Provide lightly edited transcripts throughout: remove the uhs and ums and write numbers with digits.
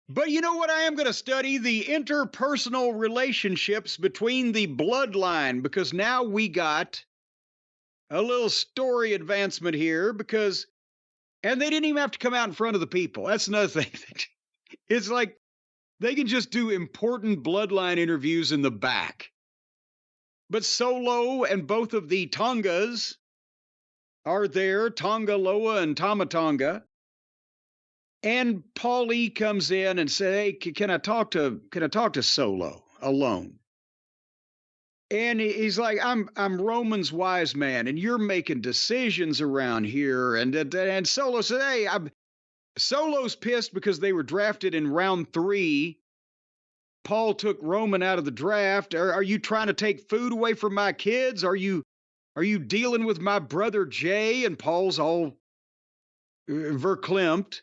But you know what? I am going to study the interpersonal relationships between the bloodline because now we got a little story advancement here because, and they didn't even have to come out in front of the people. That's another thing. It's like they can just do important bloodline interviews in the back. But Solo and both of the Tongas are there, Tonga Loa and Tamatonga. And Paulie comes in and says, "Hey, can I talk to Solo alone?" And he's like, "I'm Roman's wise man, and you're making decisions around here." And Solo said, "Hey, Solo's pissed because they were drafted in round 3. Paul took Roman out of the draft. Are you trying to take food away from my kids? Are you dealing with my brother Jay?" And Paul's all verklempt.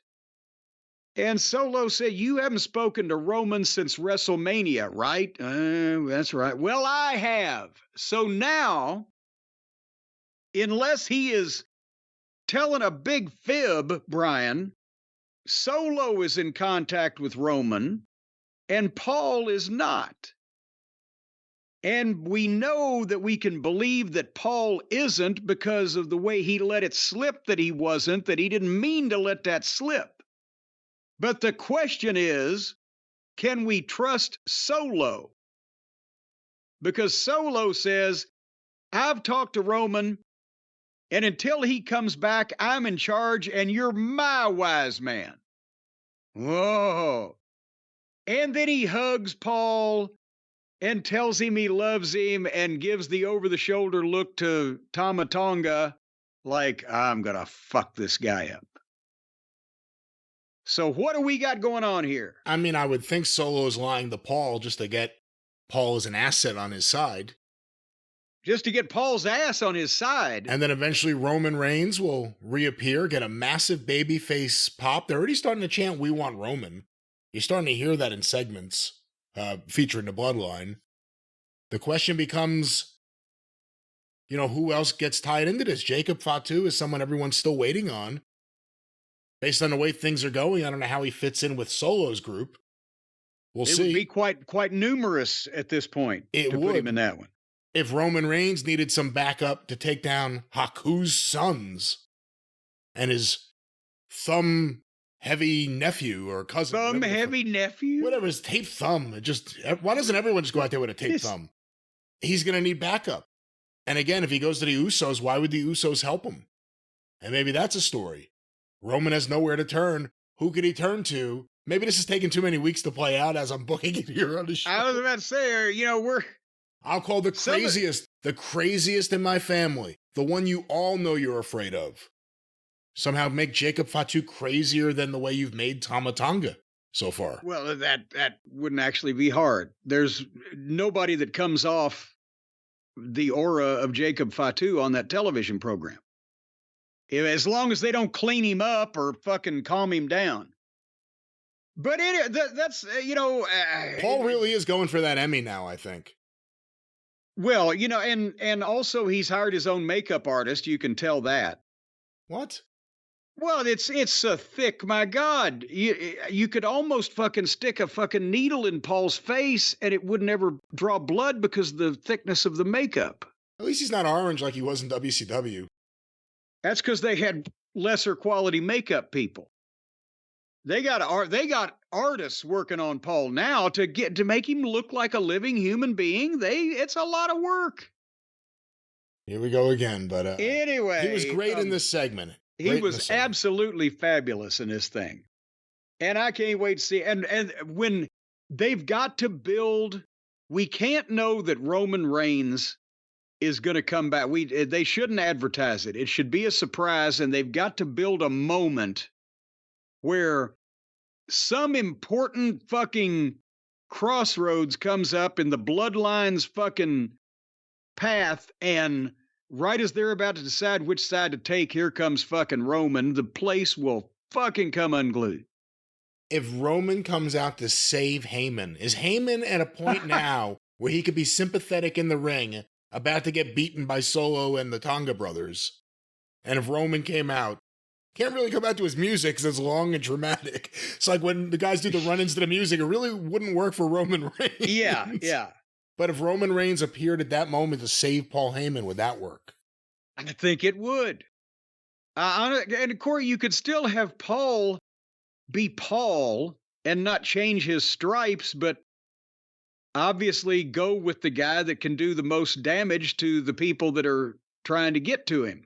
And Solo said, "You haven't spoken to Roman since WrestleMania, right?" That's right. "Well, I have. So now, unless he is telling a big fib, Brian, Solo is in contact with Roman and Paul is not. And we know that we can believe that Paul isn't because of the way he let it slip that he wasn't, that he didn't mean to let that slip. But the question is, can we trust Solo?" Because Solo says, "I've talked to Roman, and until he comes back, I'm in charge, and you're my wise man." Whoa. And then he hugs Paul and tells him he loves him and gives the over the shoulder look to Tamatonga like, "I'm going to fuck this guy up." So what do we got going on here? I mean, I would think Solo is lying to Paul just to get Paul as an asset on his side. Just to get Paul's ass on his side. And then eventually Roman Reigns will reappear, get a massive babyface pop. They're already starting to chant, "We want Roman." You're starting to hear that in segments featuring the bloodline. The question becomes, who else gets tied into this? Jacob Fatu is someone everyone's still waiting on. Based on the way things are going, I don't know how he fits in with Solo's group. We'll see. It would be quite numerous at this point It to put would. him in that one. If Roman Reigns needed some backup to take down Haku's sons and his thumb heavy nephew or cousin. Thumb heavy nephew? Whatever, his taped thumb. Why doesn't everyone just go out there with a taped thumb? He's going to need backup. And again, if he goes to the Usos, why would the Usos help him? And maybe that's a story. Roman has nowhere to turn. Who could he turn to? Maybe this is taking too many weeks to play out as I'm booking it here on the show. I was about to say, I'll call the craziest in my family, the one you all know you're afraid of. Somehow make Jacob Fatu crazier than the way you've made Tamatonga so far. Well, that wouldn't actually be hard. There's nobody that comes off the aura of Jacob Fatu on that television program. As long as they don't clean him up or fucking calm him down. But that's, Paul really is going for that Emmy now, I think. Well, and also he's hired his own makeup artist. You can tell that. What? Well, it's so thick. My God, you could almost fucking stick a fucking needle in Paul's face and it wouldn't ever draw blood because of the thickness of the makeup. At least he's not orange like he was in WCW. That's because they had lesser quality makeup people. They got artists working on Paul now to make him look like a living human being. It's a lot of work. Here we go again, but anyway, he was great in this segment. He was absolutely fabulous in this thing. And I can't wait to see. And when they've got to build, we can't know that Roman Reigns is going to come back. They shouldn't advertise it. It should be a surprise. And they've got to build a moment where some important fucking crossroads comes up in the bloodline's fucking path, and right as they're about to decide which side to take, here comes fucking Roman. The place will fucking come unglued. If Roman comes out to save Heyman, is Heyman at a point now where he could be sympathetic in the ring, about to get beaten by Solo and the Tonga brothers? And if Roman came out Can't really come back to his music because it's long and dramatic. It's like when the guys do the run-ins to the music, it really wouldn't work for Roman Reigns. Yeah. But if Roman Reigns appeared at that moment to save Paul Heyman, would that work? I think it would. And Corey, you could still have Paul be Paul and not change his stripes, but obviously go with the guy that can do the most damage to the people that are trying to get to him.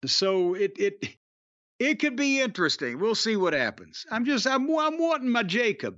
So it could be interesting. We'll see what happens. I'm wanting my Jacob.